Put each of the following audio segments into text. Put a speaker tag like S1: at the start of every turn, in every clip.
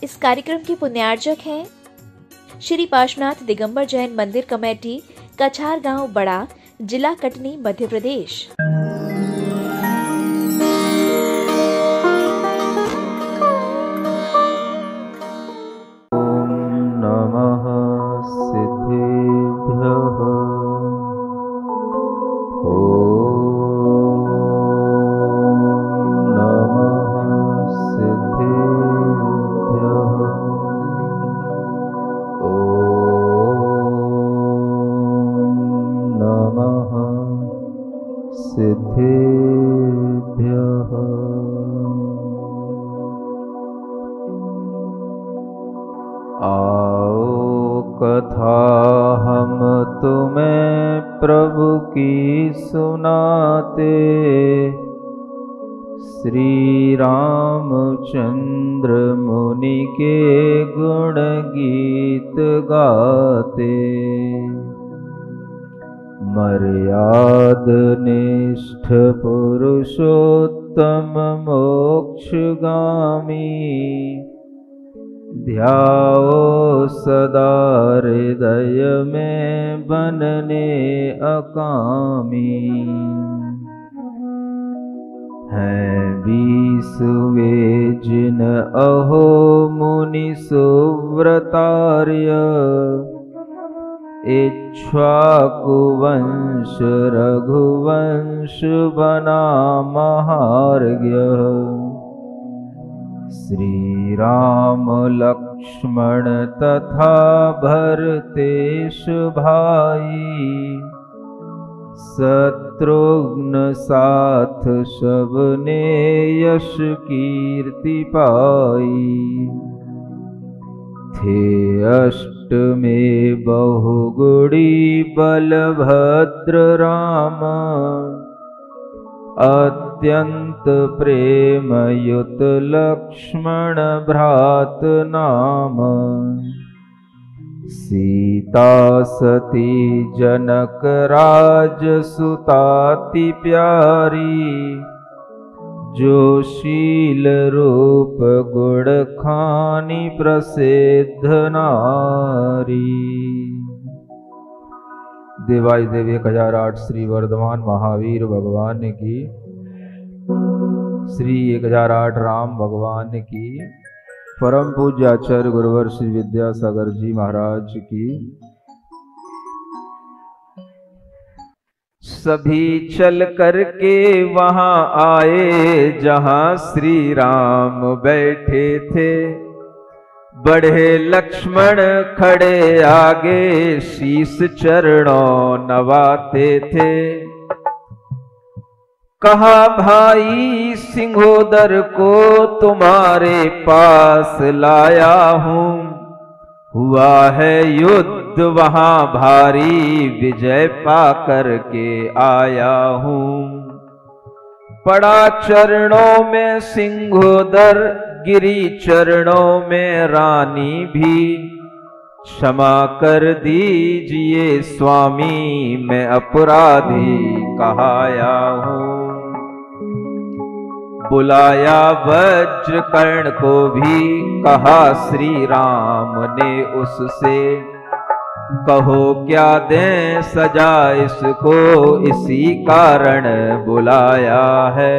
S1: इस कार्यक्रम के पुण्यार्चक हैं श्री पार्श्वनाथ दिगंबर जैन मंदिर कमेटी, कछार गांव बड़ा, जिला कटनी, मध्य प्रदेश।
S2: आओ कथा हम तुम्हें प्रभु की सुनाते, श्री रामचंद्र मुनि के गुण गीत गाते। मर्याद निष्ठ पुरुषोत्तम मोक्षगामी, ध्याओ सदा हृदय में बनने अकामी। हैं 20 वे जिन अहो मुनि सुव्रतार्य, इक्ष्वाकुवंश रघुवंश बना महार्घ्य। श्री राम लक्ष्मण तथा भरतेश भाई, शत्रुघ्न साथ सबने यश कीर्ति पाई। थे अष्टमें बहुगुणी बलभद्र राम, अत्यंत प्रेम युत लक्ष्मण भ्रात नाम। सीता सती जनक राज सुताति प्यारी, जो शील रूप गुण खानी प्रसिद्ध नारी। देवाधिदेव 1008 श्री वर्धमान महावीर भगवान की, श्री 1008 राम भगवान की, परम पूज्य आचार्य गुरुवर श्री विद्यासागर जी महाराज की। सभी चल करके वहां आए जहां श्री राम बैठे थे। बढ़े लक्ष्मण खड़े आगे, शीस चरणों नवाते थे। कहा भाई सिंहोदर को तुम्हारे पास लाया हूं, हुआ है युद्ध वहां भारी, विजय पाकर के आया हूं। पड़ा चरणों में सिंहोदर, गिरी चरणों में रानी भी। क्षमा कर दीजिए स्वामी, मैं अपराधी कहाया हूं। बुलाया वज्र कर्ण को भी, कहा श्री राम ने उससे। कहो क्या दें सजा इसको, इसी कारण बुलाया है।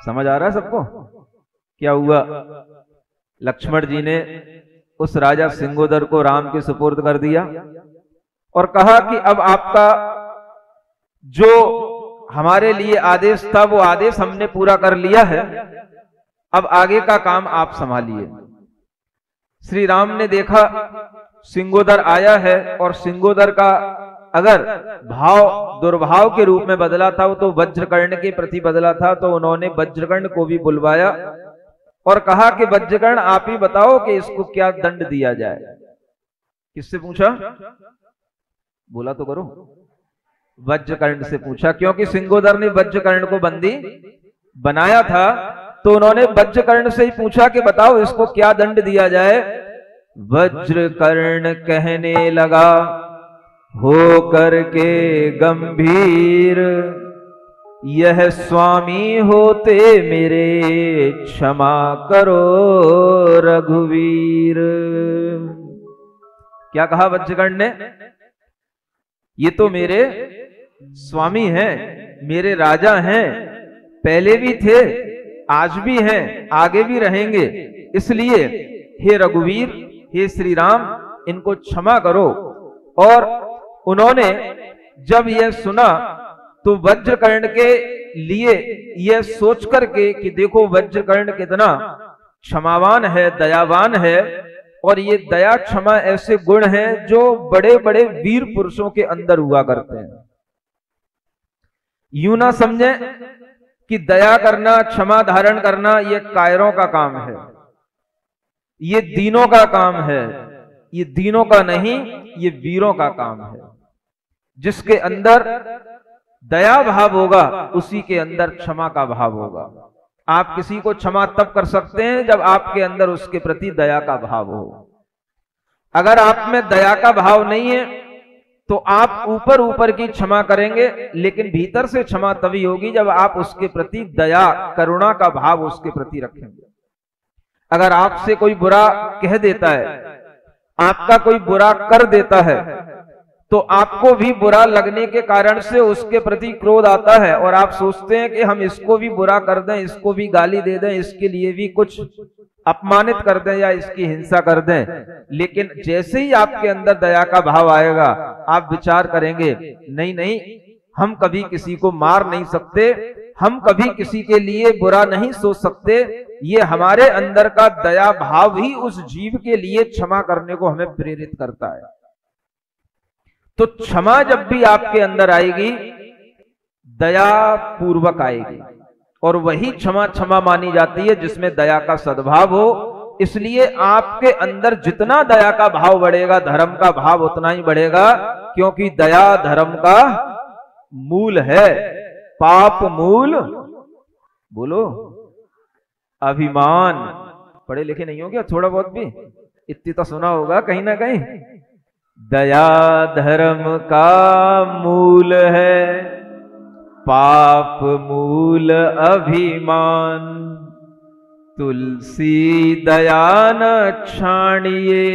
S2: समझ आ रहा है सबको क्या हुआ? लक्ष्मण जी ने उस राजा सिंहोदर को राम के सुपुर्द कर दिया और कहा कि अब आपका जो हमारे लिए आदेश था वो आदेश हमने पूरा कर लिया है, अब आगे का काम आप संभालिए। श्री राम ने देखा सिंहोदर आया है और सिंहोदर का अगर भाव दुर्भाव के रूप में बदला था तो वज्रकर्ण के प्रति बदला था, तो उन्होंने वज्रकर्ण को भी बुलवाया और कहा कि वज्रकर्ण आप ही बताओ कि इसको क्या दंड दिया जाए। किससे पूछा? बोला तो करो। वज्रकर्ण से पूछा, क्योंकि सिंहोदर ने वज्रकर्ण को बंदी बनाया था, तो उन्होंने वज्रकर्ण से ही पूछा कि बताओ इसको क्या दंड दिया जाए। वज्रकर्ण कहने लगा हो करके गंभीर, यह स्वामी होते मेरे क्षमा करो रघुवीर। क्या कहा वज्रकर्ण ने? ये तो मेरे स्वामी हैं, मेरे राजा हैं, पहले भी थे, आज भी हैं, आगे भी रहेंगे, इसलिए हे रघुवीर, हे श्री राम, इनको क्षमा करो। और उन्होंने जब यह सुना तो वज्रकर्ण के लिए यह सोच करके कि देखो वज्रकर्ण कितना क्षमावान है, दयावान है, और ये दया क्षमा ऐसे गुण हैं जो बड़े बड़े वीर पुरुषों के अंदर हुआ करते हैं। यूं ना समझे कि दया करना, क्षमा धारण करना ये कायरों का काम है, ये दीनों का काम है, ये दीनों का नहीं, ये वीरों का काम है। जिसके अंदर दया भाव होगा उसी के अंदर क्षमा का भाव होगा। आप किसी को क्षमा तब कर सकते हैं जब आपके अंदर उसके प्रति दया का भाव हो। अगर आप में दया का भाव नहीं है तो आप ऊपर ऊपर की क्षमा करेंगे, लेकिन भीतर से क्षमा तभी होगी जब आप उसके प्रति दया, करुणा का भाव उसके प्रति रखेंगे। अगर आपसे कोई बुरा कह देता है, आपका कोई बुरा कर देता है, तो आपको भी बुरा लगने के कारण से उसके प्रति क्रोध आता है और आप सोचते हैं कि हम इसको भी बुरा कर दें, इसको भी गाली दे दें, इसके लिए भी कुछ अपमानित कर दें या इसकी हिंसा कर दें। लेकिन जैसे ही आपके अंदर दया का भाव आएगा, आप विचार करेंगे नहीं नहीं, हम कभी किसी को मार नहीं सकते, हम कभी किसी के लिए बुरा नहीं सोच सकते, ये हमारे अंदर का दया भाव ही उस जीव के लिए क्षमा करने को हमें प्रेरित करता है। तो क्षमा जब भी आपके अंदर आएगी, दया पूर्वक आएगी, और वही क्षमा क्षमा मानी जाती है जिसमें दया का सद्भाव हो। इसलिए आपके अंदर जितना दया का भाव बढ़ेगा, धर्म का भाव उतना ही बढ़ेगा, क्योंकि दया धर्म का मूल है। पाप मूल, बोलो, अभिमान। पढ़े लिखे नहीं हो क्या? थोड़ा बहुत भी इतनी तो सुना होगा कहीं ना कहीं। दया धर्म का मूल है, पाप मूल अभिमान। तुलसी दया न छानिए,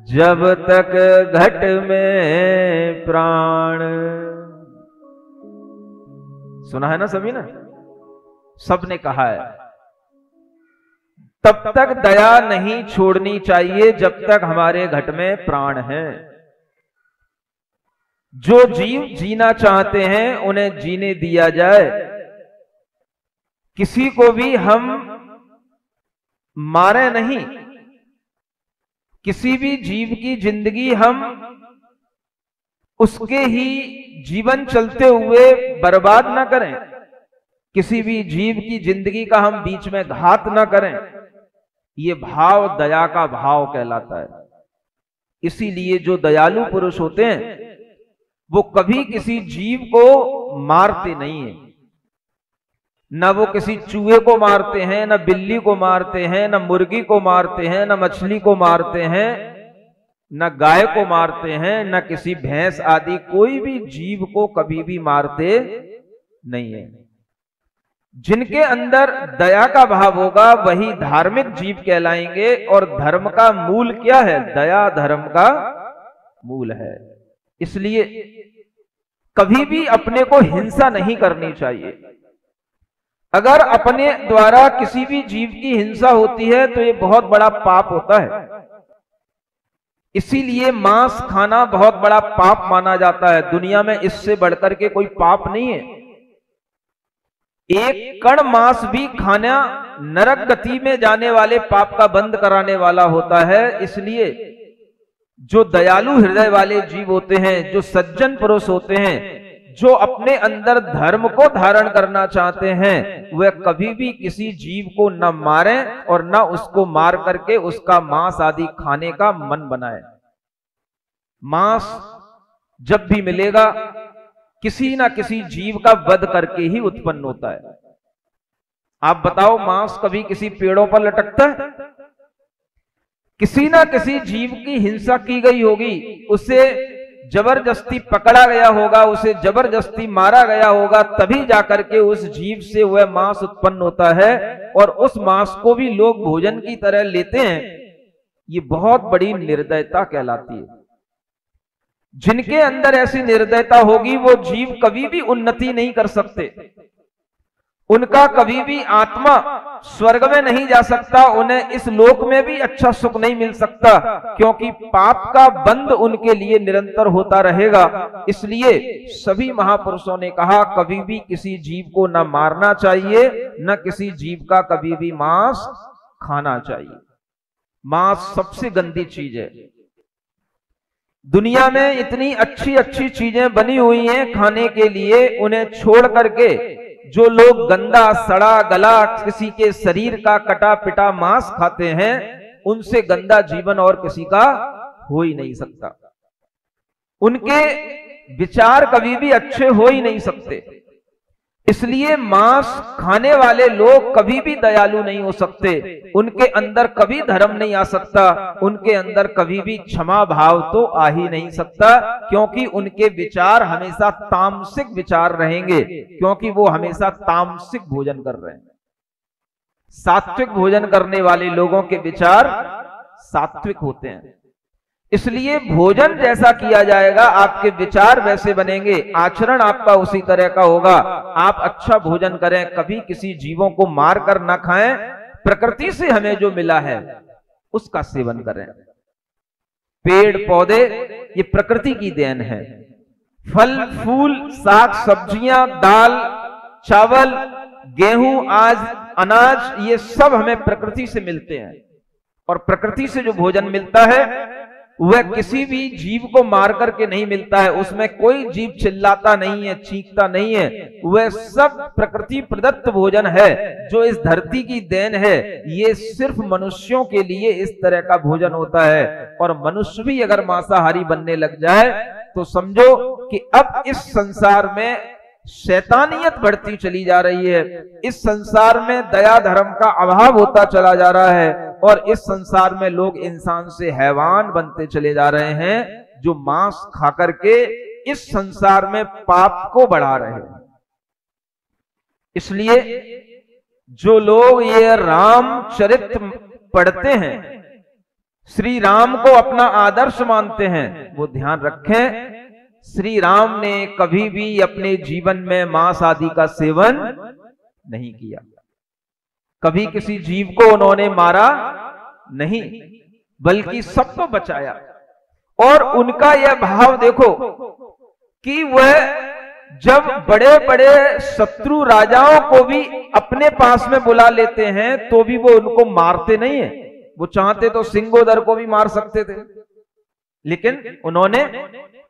S2: जब तक घट में प्राण। सुना है ना सभी ने? सबने कहा है। तब तक दया नहीं छोड़नी चाहिए जब तक हमारे घट में प्राण है। जो जीव जीना चाहते हैं उन्हें जीने दिया जाए। किसी को भी हम मारे नहीं, किसी भी जीव की जिंदगी हम उसके ही जीवन चलते हुए बर्बाद ना करें, किसी भी जीव की जिंदगी का हम बीच में घात ना करें। ये भाव दया का भाव कहलाता है। इसीलिए जो दयालु पुरुष होते हैं वो कभी किसी जीव को मारते नहीं है। न वो किसी चूहे को मारते हैं, न बिल्ली को मारते हैं, न मुर्गी को मारते हैं, न मछली को मारते हैं, न गाय को मारते हैं, न किसी भैंस आदि कोई भी जीव को कभी भी मारते नहीं है। जिनके अंदर दया का भाव होगा वही धार्मिक जीव कहलाएंगे। और धर्म का मूल क्या है? दया धर्म का मूल है। इसलिए कभी भी अपने को हिंसा नहीं करनी चाहिए। अगर अपने द्वारा किसी भी जीव की हिंसा होती है तो ये बहुत बड़ा पाप होता है। इसीलिए मांस खाना बहुत बड़ा पाप माना जाता है। दुनिया में इससे बढ़कर के कोई पाप नहीं है। एक कण मांस भी खाना नरक गति में जाने वाले पाप का बंद कराने वाला होता है। इसलिए जो दयालु हृदय वाले जीव होते हैं, जो सज्जन पुरुष होते हैं, जो अपने अंदर धर्म को धारण करना चाहते हैं, वह कभी भी किसी जीव को न मारें और न उसको मार करके उसका मांस आदि खाने का मन बनाए। मांस जब भी मिलेगा किसी ना किसी जीव का वध करके ही उत्पन्न होता है। आप बताओ, मांस कभी किसी पेड़ों पर लटकता है? किसी ना किसी जीव की हिंसा की गई होगी, उसे जबरदस्ती पकड़ा गया होगा, उसे जबरदस्ती मारा गया होगा, तभी जाकर के उस जीव से वह मांस उत्पन्न होता है और उस मांस को भी लोग भोजन की तरह लेते हैं। ये बहुत बड़ी निर्दयता कहलाती है। जिनके अंदर ऐसी निर्दयता होगी वो जीव कभी भी उन्नति नहीं कर सकते, उनका कभी भी आत्मा स्वर्ग में नहीं जा सकता, उन्हें इस लोक में भी अच्छा सुख नहीं मिल सकता, क्योंकि पाप का बंध उनके लिए निरंतर होता रहेगा। इसलिए सभी महापुरुषों ने कहा कभी भी किसी जीव को न मारना चाहिए, न किसी जीव का कभी भी मांस खाना चाहिए। मांस सबसे गंदी चीज है। दुनिया में इतनी अच्छी अच्छी चीजें बनी हुई हैं खाने के लिए, उन्हें छोड़ करके जो लोग गंदा सड़ा गला किसी के शरीर का कटा पिटा मांस खाते हैं, उनसे गंदा जीवन और किसी का हो ही नहीं सकता। उनके विचार कभी भी अच्छे हो ही नहीं सकते। इसलिए मांस खाने वाले लोग कभी भी दयालु नहीं हो सकते, उनके अंदर कभी धर्म नहीं आ सकता, उनके अंदर कभी भी क्षमा भाव तो आ ही नहीं सकता, क्योंकि उनके विचार हमेशा तामसिक विचार रहेंगे, क्योंकि वो हमेशा तामसिक भोजन कर रहे हैं। सात्विक भोजन करने वाले लोगों के विचार सात्विक होते हैं। इसलिए भोजन जैसा किया जाएगा आपके विचार वैसे बनेंगे, आचरण आपका उसी तरह का होगा। आप अच्छा भोजन करें, कभी किसी जीवों को मार कर ना खाएं, प्रकृति से हमें जो मिला है उसका सेवन करें। पेड़ पौधे ये प्रकृति की देन है। फल फूल साग सब्जियां दाल चावल गेहूं आज अनाज ये सब हमें प्रकृति से मिलते हैं, और प्रकृति से जो भोजन मिलता है वह किसी भी जीव को मार करके नहीं मिलता है। उसमें कोई जीव चिल्लाता नहीं है, चीखता नहीं है, वह सब प्रकृति प्रदत्त भोजन है जो इस धरती की देन है। ये सिर्फ मनुष्यों के लिए इस तरह का भोजन होता है, और मनुष्य भी अगर मांसाहारी बनने लग जाए तो समझो कि अब इस संसार में शैतानियत बढ़ती चली जा रही है, इस संसार में दया धर्म का अभाव होता चला जा रहा है, और इस संसार में लोग इंसान से हैवान बनते चले जा रहे हैं, जो मांस खाकर के इस संसार में पाप को बढ़ा रहे हैं। इसलिए जो लोग ये रामचरित पढ़ते हैं, श्री राम को अपना आदर्श मानते हैं, वो ध्यान रखें श्री राम ने कभी भी अपने जीवन में मांस आदि का सेवन नहीं किया, कभी किसी जीव को उन्होंने मारा नहीं, बल्कि सबको बचाया। और उनका यह भाव देखो कि वह जब बड़े बड़े शत्रु राजाओं को भी अपने पास में बुला लेते हैं तो भी वो उनको मारते नहीं है। वो चाहते तो सिंगोदर को भी मार सकते थे, लेकिन उन्होंने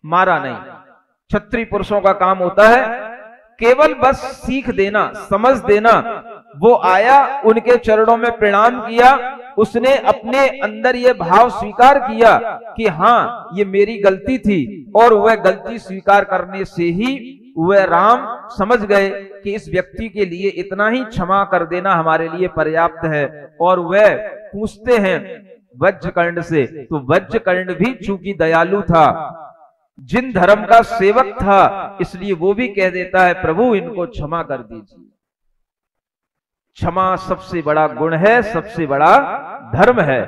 S2: मारा नहीं। क्षत्रिय पुरुषों का काम होता है केवल बस सीख देना, समझ देना। वो आया, उनके चरणों में प्रणाम किया, उसने अपने अंदर ये भाव स्वीकार किया कि हाँ ये मेरी गलती थी, और वह गलती स्वीकार करने से ही वह राम समझ गए कि इस व्यक्ति के लिए इतना ही क्षमा कर देना हमारे लिए पर्याप्त है। और वह पूछते हैं वज्रकर्ण से, तो वज्रकर्ण भी चूंकि दयालु था, जिन धर्म का सेवक था, इसलिए वो भी कह देता है प्रभु इनको क्षमा कर दीजिए। क्षमा सबसे बड़ा गुण है, सबसे बड़ा धर्म है।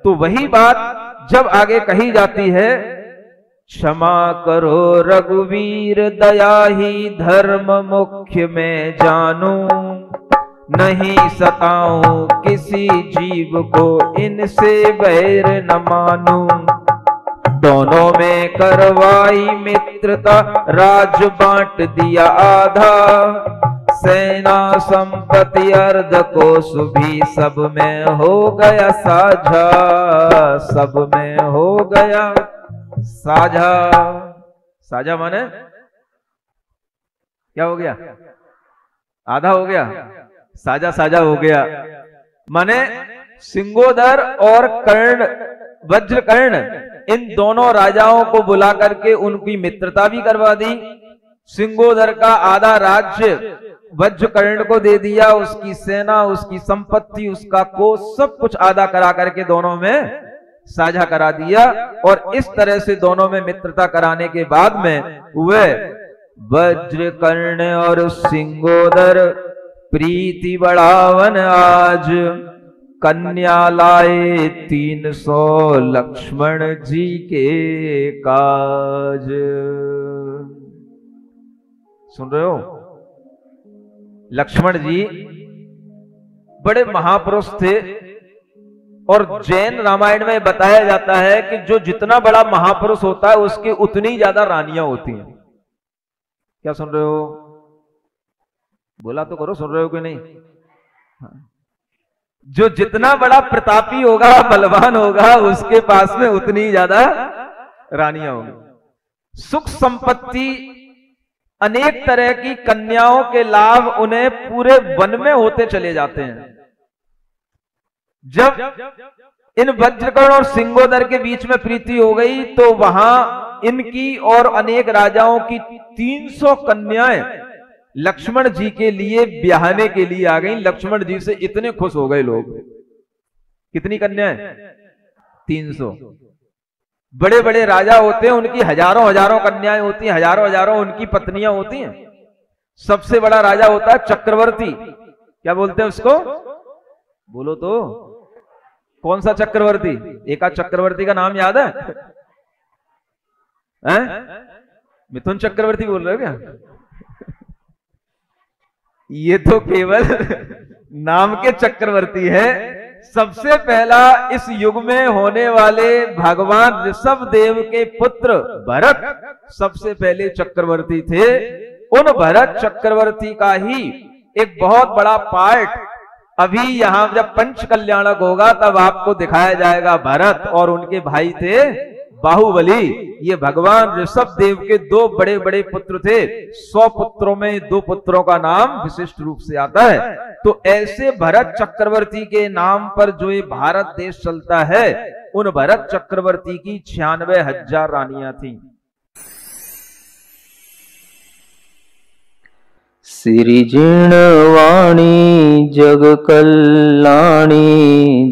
S2: तो वही बात जब आगे कही जाती है, क्षमा करो रघुवीर दया ही धर्म मुख्य में जानू, नहीं सताऊं किसी जीव को इनसे बैर न मानूं। दोनों में करवाई मित्रता, राज बांट दिया आधा, सेना संपत्ति अर्ध कोष भी सब में हो गया साझा, सब में हो गया साझा। साझा माने क्या हो गया? आधा हो गया, साझा साझा हो गया। माने सिंगोदर और कर्ण वज्रकर्ण इन दोनों राजाओं को बुला करके उनकी मित्रता भी करवा दी। सिंगोदर का आधा राज्य वज्रकर्ण को दे दिया, उसकी सेना, उसकी संपत्ति, उसका कोष, सब कुछ आधा करा करके दोनों में साझा करा दिया। और इस तरह से दोनों में मित्रता कराने के बाद में वे वज्र कर्ण और सिंगोदर प्रीति बढ़ावन आज, कन्या लाए 300 लक्ष्मण जी के काज। सुन रहे हो? लक्ष्मण जी बड़े महापुरुष थे और जैन रामायण में बताया जाता है कि जो जितना बड़ा महापुरुष होता है उसकी उतनी ज्यादा रानियां होती हैं। क्या सुन रहे हो? बोला तो करो, सुन रहे हो कि नहीं? जो जितना बड़ा प्रतापी होगा, बलवान होगा, उसके पास में उतनी ज्यादा रानियां होंगी। सुख संपत्ति, अनेक तरह की कन्याओं के लाभ उन्हें पूरे वन में होते चले जाते हैं। जब इन वज्रकर्ण और सिंगोदर के बीच में प्रीति हो गई तो वहां इनकी और अनेक राजाओं की 300 कन्याएं लक्ष्मण जी के लिए ब्याहने के लिए आ गई। लक्ष्मण जी से इतने खुश हो गए लोग। कितनी कन्याएं? 300। बड़े बड़े राजा होते हैं, उनकी हजारों हजारों कन्याएं होती हैं, हजारों हजारों उनकी पत्नियां होती हैं। सबसे बड़ा राजा होता है चक्रवर्ती। क्या बोलते हैं उसको? बोलो तो। कौन सा चक्रवर्ती? एक चक्रवर्ती का नाम याद है? मिथुन चक्रवर्ती बोल रहे हो क्या? ये तो केवल नाम के चक्रवर्ती है। सबसे पहला इस युग में होने वाले भगवान ऋषभ देव के पुत्र भरत सबसे पहले चक्रवर्ती थे। उन भरत चक्रवर्ती का ही एक बहुत बड़ा पार्ट अभी यहां जब पंच कल्याणक होगा तब आपको दिखाया जाएगा। भरत और उनके भाई थे बाहुबली। ये भगवान ऋषभ देव के 2 बड़े बड़े पुत्र थे। 100 पुत्रों में 2 पुत्रों का नाम विशिष्ट रूप से आता है। तो ऐसे भरत चक्रवर्ती के नाम पर जो ये भारत देश चलता है, उन भरत चक्रवर्ती की 96,000 रानियां थीं।
S3: सिरिजिणवाणी जग कल्याणी,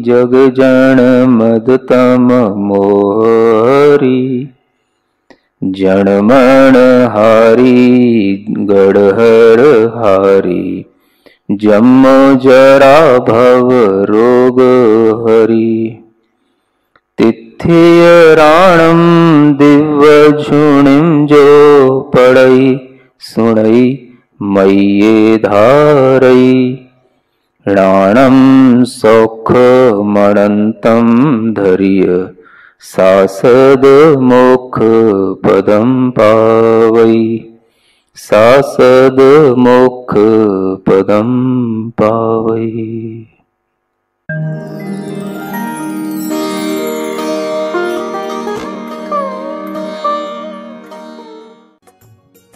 S3: जग जन मदतम मोहरी, जनमण हारी गढ़हर हारी, जम जरा भव रोग हरी, तिथ्य राणम दिव्य झुणिम जो पढ़ई सुनई मय्ये धारई, राणम सौख मणंतम धर्य, सासद मोक्ष पदम पावई, सासद मोक्ष पदम पावई।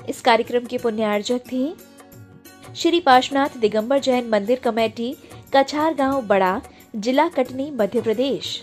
S1: इस कार्यक्रम के पुण्यार्जक थे श्री पार्श्वनाथ दिगंबर जैन मंदिर कमेटी, कछार गांव बड़ा, जिला कटनी, मध्य प्रदेश।